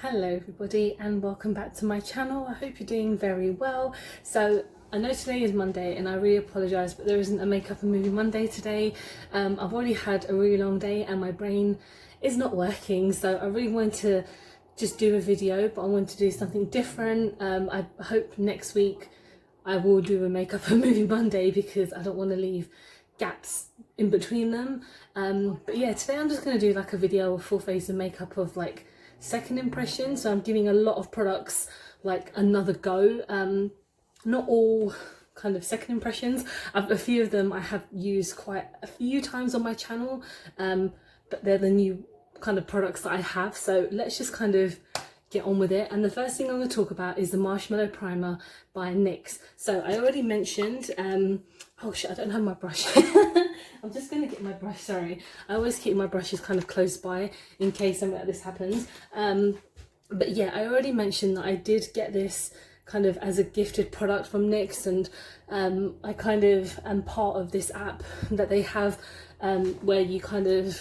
Hello everybody and welcome back to my channel. I hope you're doing very well. So I know today is Monday and I really apologise, but there isn't a makeup and movie Monday today. I've already had a really long day and my brain is not working, so I really wanted to just do a video, but I want to do something different. I hope next week I will do a makeup and movie Monday because I don't want to leave gaps in between them. But yeah, today I'm just going to do like a video of full face of makeup of like second impression. So I'm giving a lot of products like another go. Not all kind of second impressions. A few of them I have used quite a few times on my channel, but they're the new kind of products that I have. So let's just kind of get on with it. And the first thing I'm going to talk about is the Marshmallow Primer by NYX. So I already mentioned, oh shit, I don't have my brush. I'm just going to get my brush, sorry. I always keep my brushes kind of close by in case something like this happens. But yeah, I already mentioned that I did get this kind of as a gifted product from NYX, and I kind of am part of this app that they have where you kind of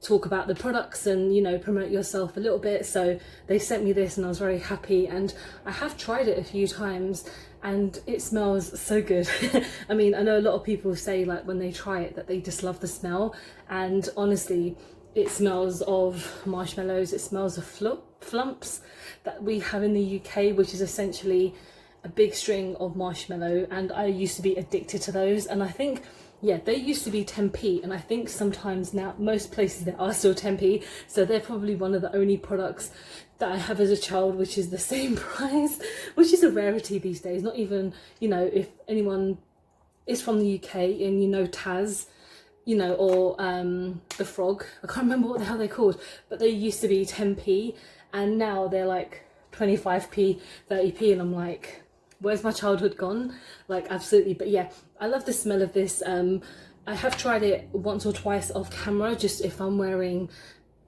talk about the products and, you know, promote yourself a little bit. So they sent me this and I was very happy, and I have tried it a few times and it smells so good. I mean, I know a lot of people say like when they try it that they just love the smell, and honestly it smells of marshmallows, it smells of flumps that we have in the UK, which is essentially a big string of marshmallow, and I used to be addicted to those. And I think, yeah, they used to be 10p, and I think sometimes now most places they are still 10p, so they're probably one of the only products that I have as a child which is the same price, which is a rarity these days. Not even, you know, if anyone is from the UK and you know Taz, you know, or the Frog, I can't remember what the hell they're called, but they used to be 10p and now they're like 25p, 30p, and I'm like, where's my childhood gone? Like, absolutely. But yeah, I love the smell of this. I have tried it once or twice off camera, just if I'm wearing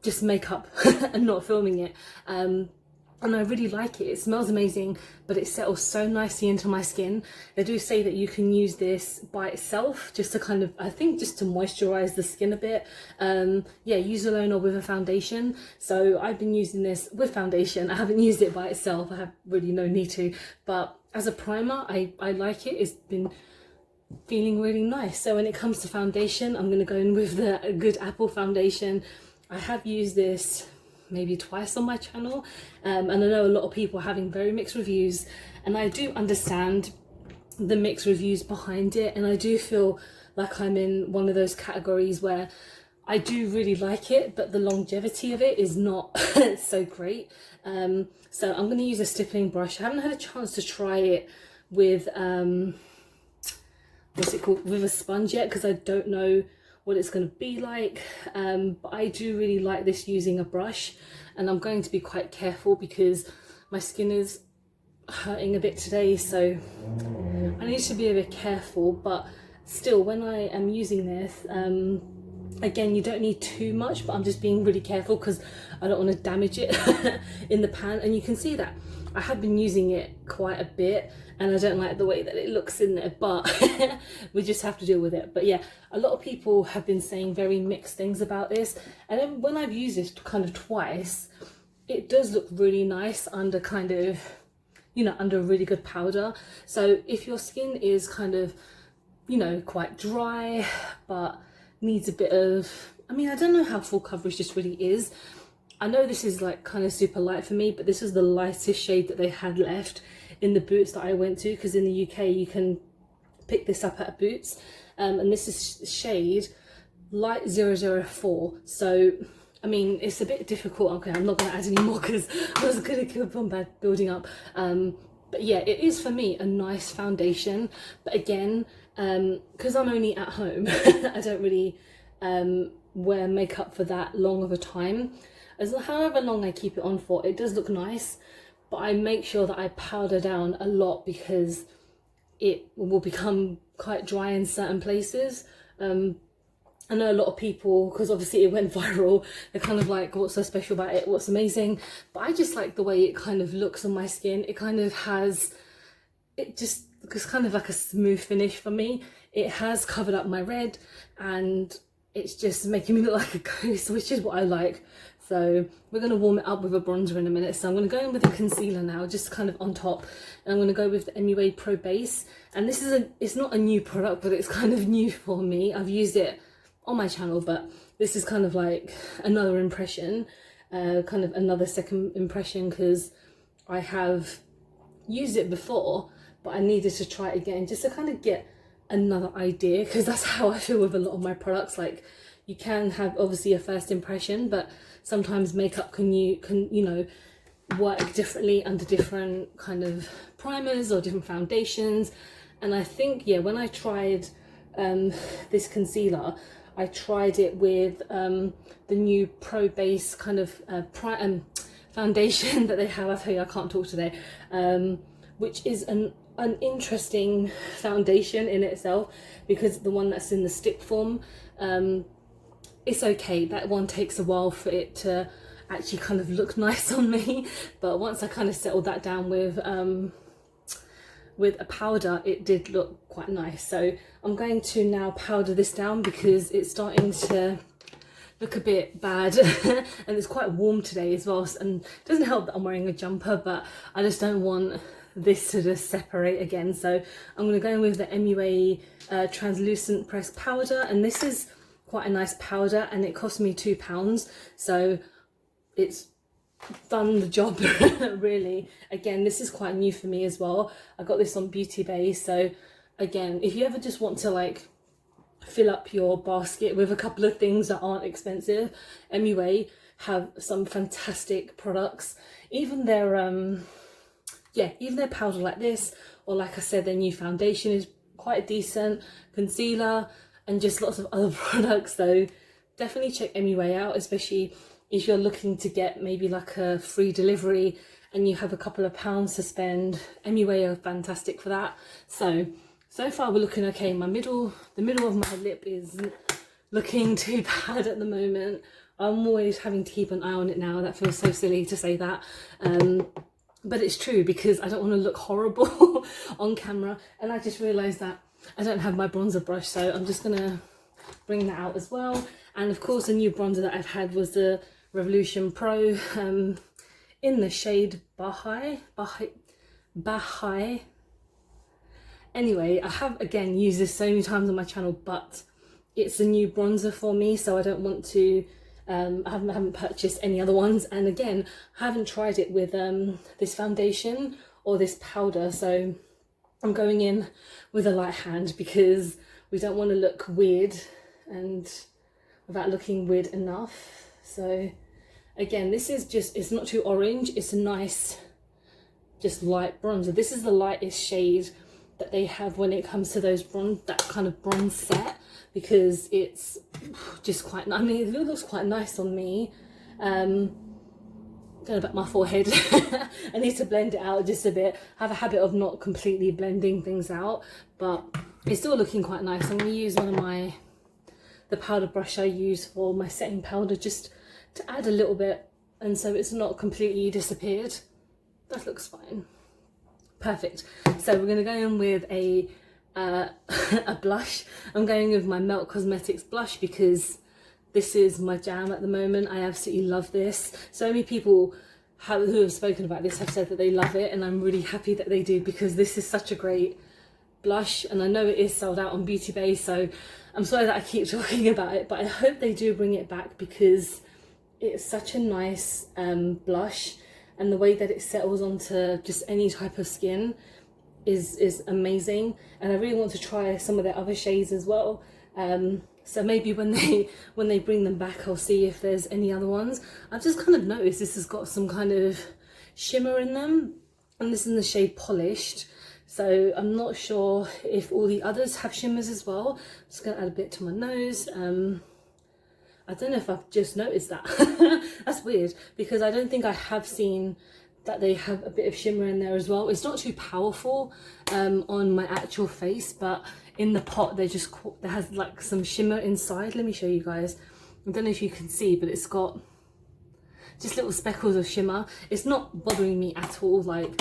just makeup and not filming it. And I really like it. It smells amazing, but it settles so nicely into my skin. They do say that you can use this by itself just to kind of, I think, just to moisturize the skin a bit. Yeah, use alone or with a foundation. So I've been using this with foundation. I haven't used it by itself. I have really no need to, but as a primer, I like it. It's been feeling really nice. So when it comes to foundation, I'm going to go in with the Good Apple foundation. I have used this maybe twice on my channel, and I know a lot of people are having very mixed reviews, and I do understand the mixed reviews behind it, and I do feel like I'm in one of those categories where I do really like it, but the longevity of it is not so great. So I'm going to use a stippling brush. I haven't had a chance to try it with what's it called, with a sponge yet, because I don't know what it's going to be like, but I do really like this using a brush, and I'm going to be quite careful because my skin is hurting a bit today, so I need to be a bit careful. But still, when I am using this, again, you don't need too much, but I'm just being really careful because I don't want to damage it in the pan. And you can see that I have been using it quite a bit and I don't like the way that it looks in there, but we just have to deal with it. But yeah, a lot of people have been saying very mixed things about this, and then when I've used this kind of twice, it does look really nice under kind of, you know, under a really good powder. So if your skin is kind of, you know, quite dry but needs a bit of, I mean, I don't know how full coverage this really is. I know this is like kind of super light for me, but this is the lightest shade that they had left in the Boots that I went to, because in the UK you can pick this up at Boots, and this is shade light 004. So I mean, it's a bit difficult. Okay, I'm not going to add any more because I was going to keep on building up. But yeah, it is for me a nice foundation. But again, because I'm only at home, I don't really wear makeup for that long of a time. However long I keep it on for, it does look nice, but I make sure that I powder down a lot because it will become quite dry in certain places. I know a lot of people, because obviously it went viral, they're kind of like, what's so special about it, what's amazing? But I just like the way it kind of looks on my skin. It kind of has, it just looks kind of like a smooth finish for me. It has covered up my red and it's just making me look like a ghost, which is what I like So we're going to warm it up with a bronzer in a minute. So I'm going to go in with a concealer now, just kind of on top. And I'm going to go with the MUA Pro Base. And this is it's not a new product, but it's kind of new for me. I've used it on my channel, but this is kind of like another impression, kind of another second impression, because I have used it before, but I needed to try it again just to kind of get another idea, because that's how I feel with a lot of my products. Like, you can have obviously a first impression, but sometimes makeup can you know, work differently under different kind of primers or different foundations. And I think, yeah, when I tried this concealer, I tried it with the new Pro Base kind of foundation that they have. I tell you, I can't talk today, which is an interesting foundation in itself, because the one that's in the stick form, it's okay. That one takes a while for it to actually kind of look nice on me, but once I kind of settled that down with a powder, it did look quite nice. So I'm going to now powder this down because it's starting to look a bit bad and it's quite warm today as well, and it doesn't help that I'm wearing a jumper, but I just don't want this to just separate again. So I'm going to go in with the MUA translucent pressed powder, and this is quite a nice powder and it cost me £2, so it's done the job really. Again, this is quite new for me as well. I got this on Beauty Bay. So again, if you ever just want to like fill up your basket with a couple of things that aren't expensive, MUA have some fantastic products. Even their even their powder like this, or like I said, their new foundation is quite decent, concealer, and just lots of other products. So definitely check MUA out, especially if you're looking to get maybe like a free delivery and you have a couple of pounds to spend. MUA are fantastic for that. So far we're looking okay. The middle of my lip is looking too bad at the moment. I'm always having to keep an eye on it now. That feels so silly to say that. But it's true, because I don't want to look horrible on camera. And I just realised that I don't have my bronzer brush, so I'm just going to bring that out as well. And of course, the new bronzer that I've had was the Revolution Pro in the shade Bahai. Anyway, I have again used this so many times on my channel, but it's a new bronzer for me, so I don't want to I haven't purchased any other ones. And again, I haven't tried it with this foundation or this powder, so I'm going in with a light hand because we don't want to look weird and without looking weird enough. So again, this is just, it's not too orange, it's a nice just light bronzer. This is the lightest shade that they have when it comes to those bronze, that kind of bronze set, because it's just quite, I mean, it looks quite nice on me. Don't know about my forehead. I need to blend it out just a bit. I have a habit of not completely blending things out, but it's still looking quite nice. I'm going to use one of the powder brush I use for my setting powder, just to add a little bit, and so it's not completely disappeared. That looks fine. Perfect. So we're going to go in with a blush. I'm going with my Melt Cosmetics blush because this is my jam at the moment. I absolutely love this. So many people who have spoken about this have said that they love it, and I'm really happy that they do, because this is such a great blush, and I know it is sold out on Beauty Bay, so I'm sorry that I keep talking about it, but I hope they do bring it back, because it's such a nice blush, and the way that it settles onto just any type of skin is amazing. And I really want to try some of their other shades as well. So maybe when they bring them back, I'll see if there's any other ones. I've just kind of noticed this has got some kind of shimmer in them, and this is in the shade Polished. So I'm not sure if all the others have shimmers as well. I'm just going to add a bit to my nose. I don't know if I've just noticed that. That's weird, because I don't think I have seen that they have a bit of shimmer in there as well. It's not too powerful on my actual face, but in the pot there has like some shimmer inside. Let me show you guys. I don't know if you can see, but it's got just little speckles of shimmer. It's not bothering me at all. Like,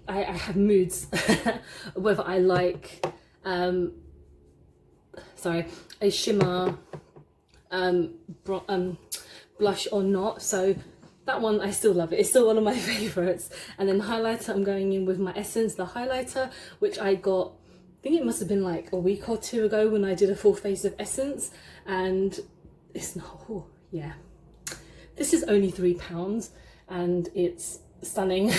I have moods whether I like a shimmer blush or not. So that one, I still love it. It's still one of my favorites. And then highlighter, I'm going in with my Essence, the highlighter, which I got, I think it must have been like a week or two ago when I did a full face of Essence. And it's not, oh, yeah. This is only £3 and it's stunning.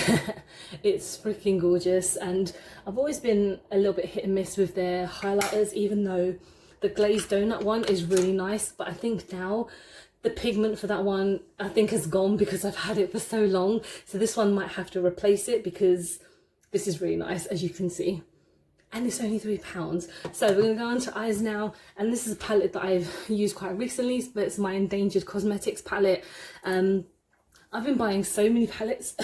It's freaking gorgeous. And I've always been a little bit hit and miss with their highlighters, even though the glazed donut one is really nice. But I think now the pigment for that one, I think, has gone because I've had it for so long. So this one might have to replace it because this is really nice, as you can see. And it's only £3. So we're gonna go on to eyes now. And this is a palette that I've used quite recently, but it's my Endangered Cosmetics palette. I've been buying so many palettes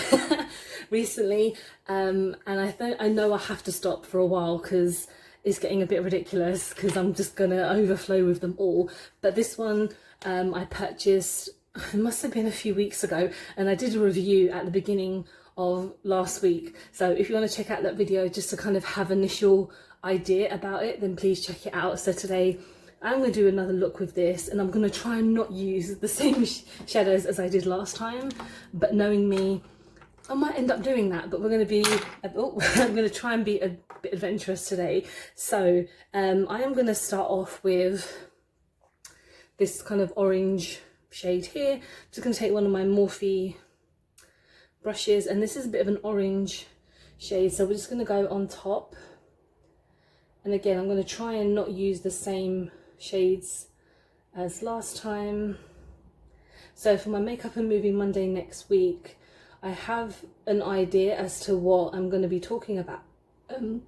recently, and I know I have to stop for a while because it's getting a bit ridiculous because I'm just gonna overflow with them all. But this one I purchased, it must have been a few weeks ago, and I did a review at the beginning of last week. So if you want to check out that video just to kind of have initial idea about it, then please check it out. So today I'm going to do another look with this, and I'm going to try and not use the same shadows as I did last time, but knowing me, I might end up doing that. But we're going to be, oh, I'm going to try and be a bit adventurous today. So I am going to start off with this kind of orange shade here. I'm just going to take one of my Morphe brushes, and this is a bit of an orange shade, so we're just going to go on top. And again, I'm going to try and not use the same shades as last time. So for my Makeup and Movie Monday next week, I have an idea as to what I'm going to be talking about, and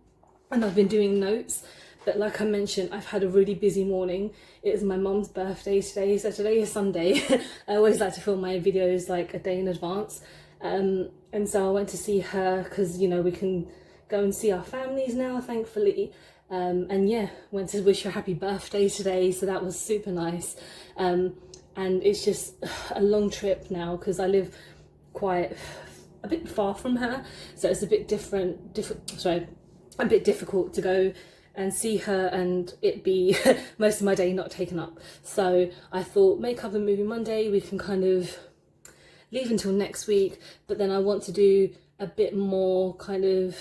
I've been doing notes. But like I mentioned, I've had a really busy morning. It is my mum's birthday today, so today is Sunday. I always like to film my videos like a day in advance. And so I went to see her because, you know, we can go and see our families now, thankfully. And yeah, went to wish her happy birthday today, so that was super nice. And it's just a long trip now because I live quite a bit far from her, so it's a bit a bit difficult to go and see her and it be most of my day not taken up. So I thought Makeup and Movie Monday, we can kind of leave until next week, but then I want to do a bit more kind of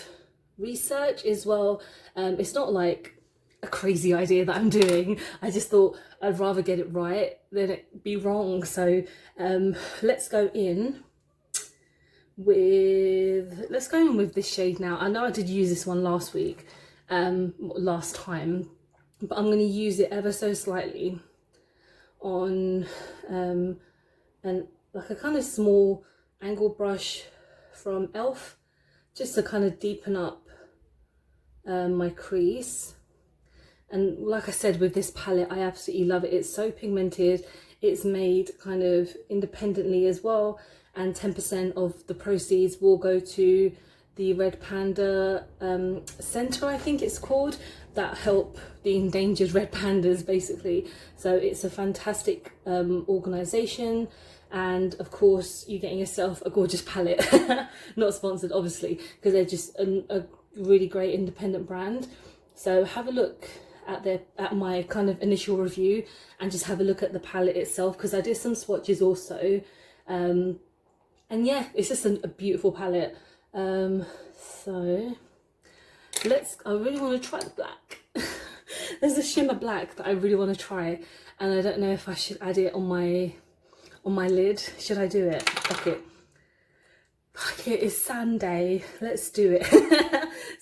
research as well. It's not like a crazy idea that I'm doing. I just thought I'd rather get it right than it be wrong. So let's go in with this shade now. I know I did use this one last time, but I'm going to use it ever so slightly on like a kind of small angle brush from Elf, just to kind of deepen up my crease. And like I said, with this palette, I absolutely love it. It's so pigmented. It's made kind of independently as well, and 10% of the proceeds will go to the Red Panda Centre, I think it's called, that help the endangered red pandas basically. So it's a fantastic organisation. And of course, you're getting yourself a gorgeous palette. Not sponsored, obviously, because they're just a really great independent brand. So have a look at my kind of initial review, and just have a look at the palette itself, because I did some swatches also. And yeah, it's just a beautiful palette. So I really want to try the black. There's a shimmer black that I really want to try, and I don't know if I should add it on my lid. Should I do it? Fuck it. It's Sunday. Let's do it.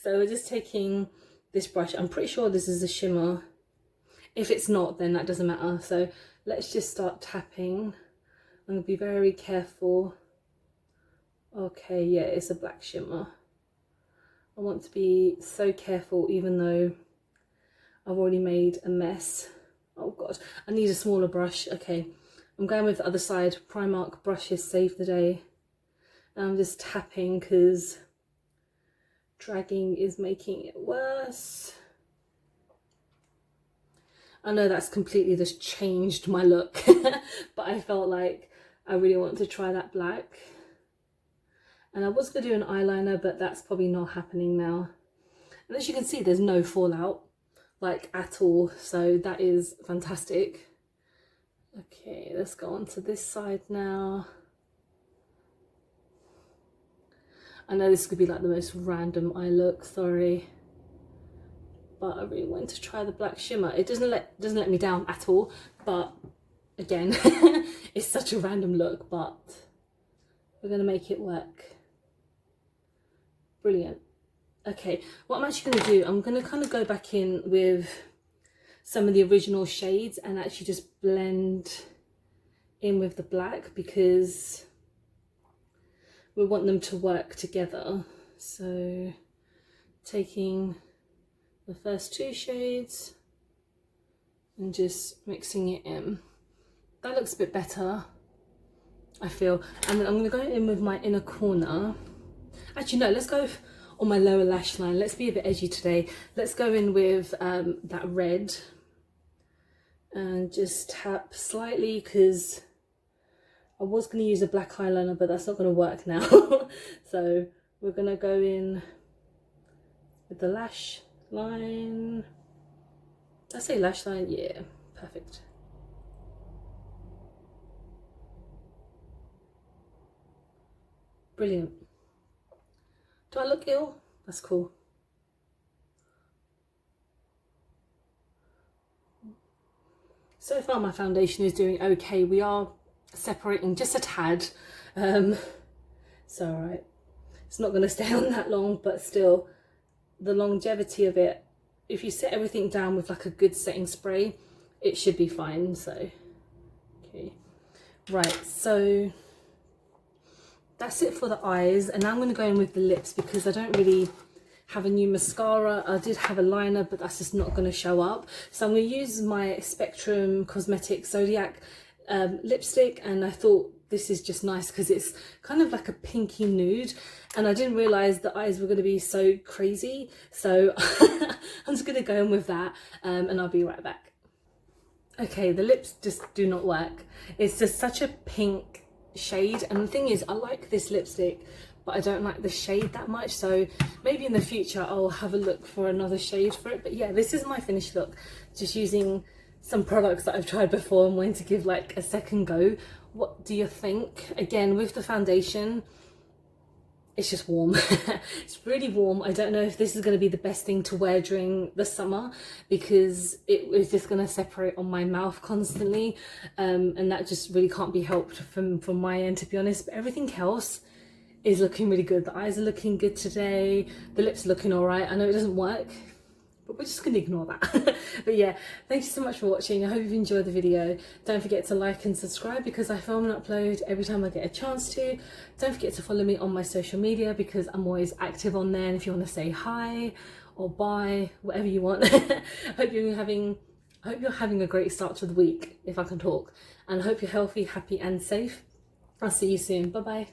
So we're just taking this brush. I'm pretty sure this is a shimmer. If it's not, then that doesn't matter. So let's just start tapping. I'm going to be very careful. Okay, yeah, it's a black shimmer. I want to be so careful, even though I've already made a mess. Oh god, I need a smaller brush. Okay, I'm going with the other side. Primark brushes save the day. And I'm just tapping because dragging is making it worse. I know that's completely just changed my look, but I felt like I really want to try that black. And I was going to do an eyeliner, but that's probably not happening now. And as you can see, there's no fallout, like, at all. So that is fantastic. Okay, let's go on to this side now. I know this could be like the most random eye look, sorry. But I really wanted to try the black shimmer. It doesn't let me down at all, but again, it's such a random look, but we're gonna make it work. Brilliant. Okay, what I'm actually gonna do, I'm gonna kind of go back in with some of the original shades and actually just blend in with the black because we want them to work together. So taking the first 2 shades and just mixing it in. That looks a bit better, I feel. And then I'm gonna go in with my inner corner. Actually, no, let's go on my lower lash line. Let's be a bit edgy today. Let's go in with that red and just tap slightly because I was gonna use a black eyeliner, but that's not gonna work now. So we're gonna go in with the lash line. Did I say lash line? Yeah, perfect. Brilliant. Do I look ill? That's cool. So far my foundation is doing okay. We are separating just a tad. It's alright. It's not going to stay on that long, but still, the longevity of it, if you set everything down with like a good setting spray, it should be fine. So, okay. Right, so that's it for the eyes, and now I'm going to go in with the lips because I don't really have a new mascara. I did have a liner, but that's just not going to show up. So I'm going to use my Spectrum Cosmetics Zodiac lipstick, and I thought this is just nice because it's kind of like a pinky nude, and I didn't realise the eyes were going to be so crazy. So I'm just going to go in with that, and I'll be right back. Okay, the lips just do not work. It's just such a pink shade, and the thing is, I like this lipstick, but I don't like the shade that much, so maybe in the future I'll have a look for another shade for it. But yeah, this is my finished look, just using some products that I've tried before and wanting to give like a second go. What do you think? Again, with the foundation, it's just warm. It's really warm. I don't know if this is going to be the best thing to wear during the summer because it is just going to separate on my mouth constantly, and that just really can't be helped from my end, to be honest. But everything else is looking really good. The eyes are looking good today. The lips are looking all right. I know it doesn't work, but we're just going to ignore that. But yeah, thank you so much for watching. I hope you've enjoyed the video. Don't forget to like and subscribe because I film and upload every time I get a chance to. Don't forget to follow me on my social media because I'm always active on there. And if you want to say hi or bye, whatever you want. I hope you're having a great start to the week, if I can talk. And I hope you're healthy, happy and safe. I'll see you soon. Bye bye.